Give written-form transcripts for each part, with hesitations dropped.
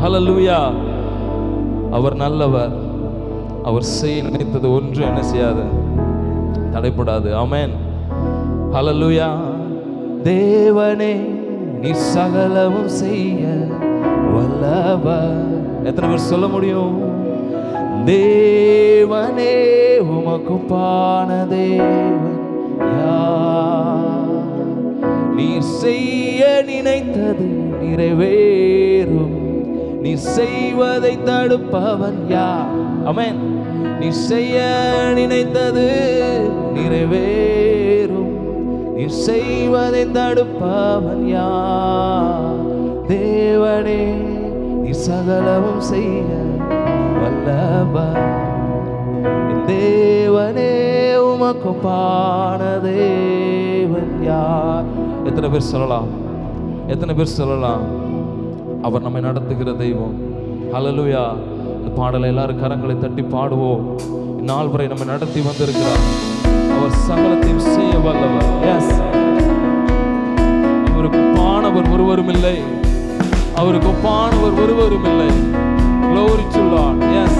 ஹல்லேலூயா. அவர் நல்லவர். அவர் செய்ய நினைத்தது ஒன்று என்ன செய்யாது, தடைப்படாது. ஆமென். ஹல்லேலூயா. தேவனே நீ சகலமும் செய்ய வல்லவர். எத்தனை பேர் சொல்ல முடியும்? தேவனே உமக்கு ஒப்பான தேவன் யார்? நீ செய்ய நினைத்தது நிறைவேறும். நீ செய்வதை தடுப்பவன் யார்? ஆமென். நீ செய்ய நினைத்தது நிறைவேறும். நீ செய்வதை தடுப்பவன் யார்? தேவனே நீ சகலமும் செய்ய வல்லவர். தேவனே உமக்கு ஒப்பான தேவன் யார்? எத்தனை பேர் சொல்லலாம்? எத்தனை பேர் சொல்லலாம்? அவர் நம்மை நடத்துகிற தெய்வம். ஹல்லேலூயா. இந்த பாடலை எல்லாரும் கரங்களை தட்டி பாடுவோம். இந்நாள் வரை நம்மை நடத்தி வந்திருக்கிறார். அவர் சகலத்தையும் செய்ய வல்லவர். எஸ். அவருக்கு ஒப்பானவர் ஒருவரும் இல்லை. அவருக்கு ஒப்பானவர் ஒருவரும் இல்லை. Glory to Lord. Yes.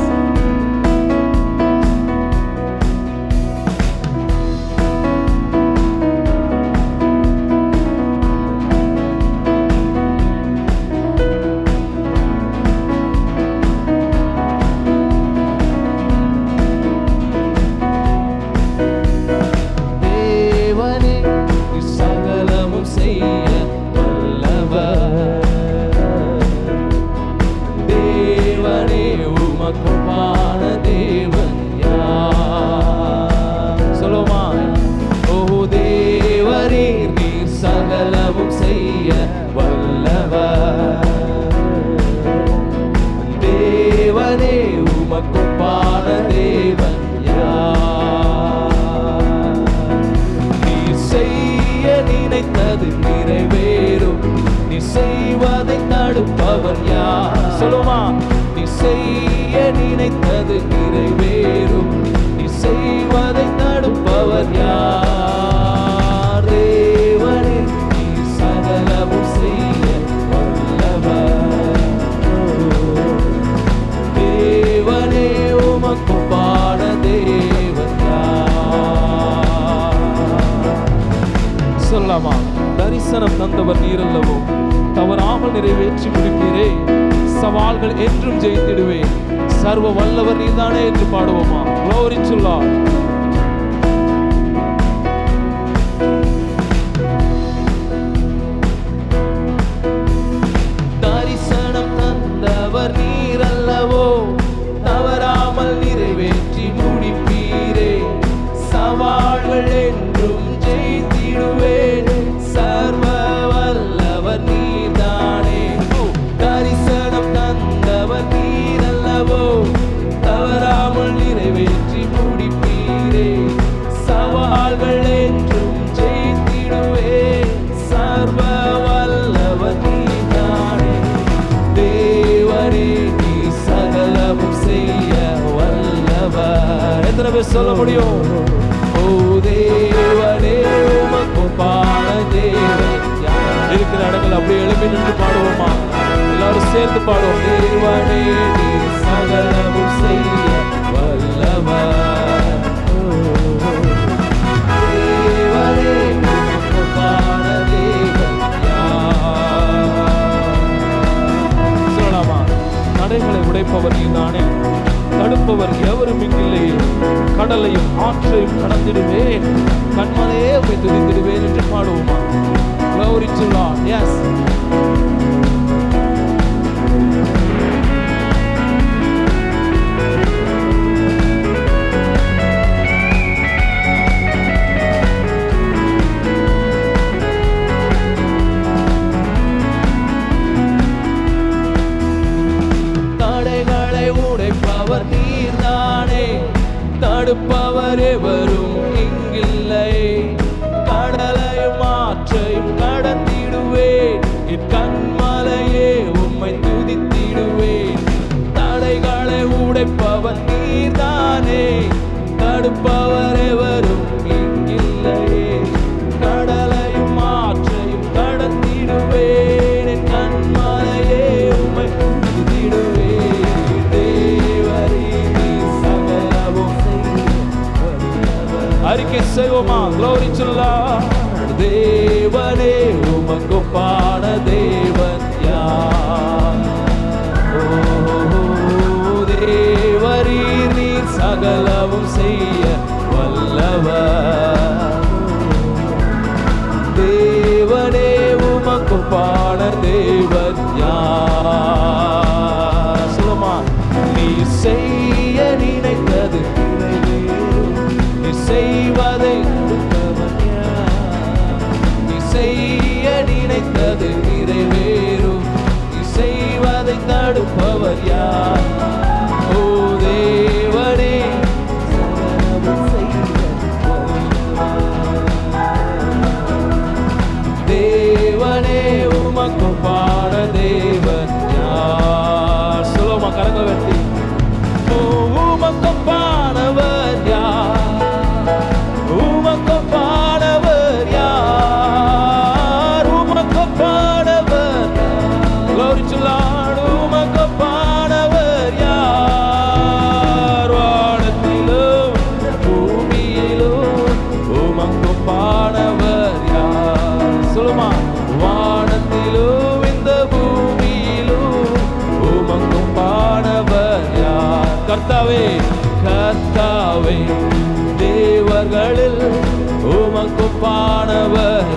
தடுப்பவர் யார்? சொல்லுமா. நீ செய்ய நினைத்தது நிறைவேறும். நீ செய்வதை தடுப்பவர் யார்? தேவனே நீ சகலமும் செய்ய வல்லவர். தேவனே உமக்கு ஒப்பான தேவன் யார்? சொல்லலாமா? தரிசனம் தந்தவர் நீரல்லவோ, தவறாமல் நிறைவேற்றி முடிப்பீரே. சவால்கள் என்றும் ஜெயித்திடுவேன். சர்வ வல்லவர் நீதானே என்று பாடுவோமா? Glory to Lord. தரிசனம் தந்தவர் நீரல்லவோ, தவறாமல் நிறைவேற்றி முடிப்பீரே. சவால்கள் என்றும் ஜெயித்திடுவேன். சர்வ வல்லவர் நீதானே. தரிசனம் தந்தவர் நீரல்லவோ, தவறாமல் நிறைவேற்றி முடிப்பீரே. சவால்கள் என்றும் ஜெயித்திடுவேன். சர்வ வல்லவர் நீதானே. தேவனே நீ சகலமும் செய்ய வல்லவர். எத்தனை பேர் சொல்ல முடியும்? ஓ தேவனே உமக்கு ஒப்பான தேவன் யார்? இருக்கிற இடங்கள் அப்படியே எழுப்பி நின்று பாடுவோமா? எல்லாரும் சேர்ந்து பாடுவோம். தேவனே நீ சகலமும் செய்ய வல்லவர். தேவனே உமக்கு ஒப்பான தேவன் யார்? சொல்லலாமா? தடைகளை உடைப்பவர் நீதானே. தடுப்பவர் எவரும் இங்கில்லையே. கடலையும் ஆற்றையும் கடந்திடுவேன். கண்மலையே உம்மை துதித்திடுவேன் என்று பாடுவோமா? Glory to Lord. Yes. தடைகளை உடைப்பவர் நீர்தானே. தடுப்பவர் எவரும் இங்கில்லை. கடலையும் ஆற்றையும் கடந்திடுவேன். என் கண்மலையே உம்மை துதித்திடுவேன். தடைகளை உடைப்பவர் நீர்தானே. தடுப்பவர் எவரும் இங்கில்லையே. கடலையும் ஆற்றையும் கடந்திடுவேன். என் கண்மலையே உம்மை துதித்திடுவேன். அறிக்கை செய்வோமா? Glory to Lord. தேவனே உமக்கொப்பான தேவன் யார்? தேவரீர் நீர் சகலமும் செய்ய வல்லவர். தேவனே உமக்கொப்பான தேவன் யார்? சொல்லுமா, நீ செய்ய நினைத்தது நீ செய்வதை நீ செய்ய நினைத்தது நிறைவேறும். நீ செய்வதை தடுப்பவர் யார்? ஓ தேவனே தேவனே உமக்கொப்பான தேவன் யார்? சொல்லுமா, கரங்க வெட்டி. உமக்கொப்பானவர் யார்? உமக்கொப்பானவர் யார்? உமக்கொப்பானவர். Glory to Lord. உமக்கொப்பானவர் யார்? வானத்திலும் பூமியிலும் உமக்கொப்பானவர் யார்? சொல்லுமா, வானத்திலும் இந்த பூமியிலும் உமக்கொப்பானவர் யார்? கர்த்தாவே கர்த்தாவே தேவர்களில் உமக்கொப்பானவர்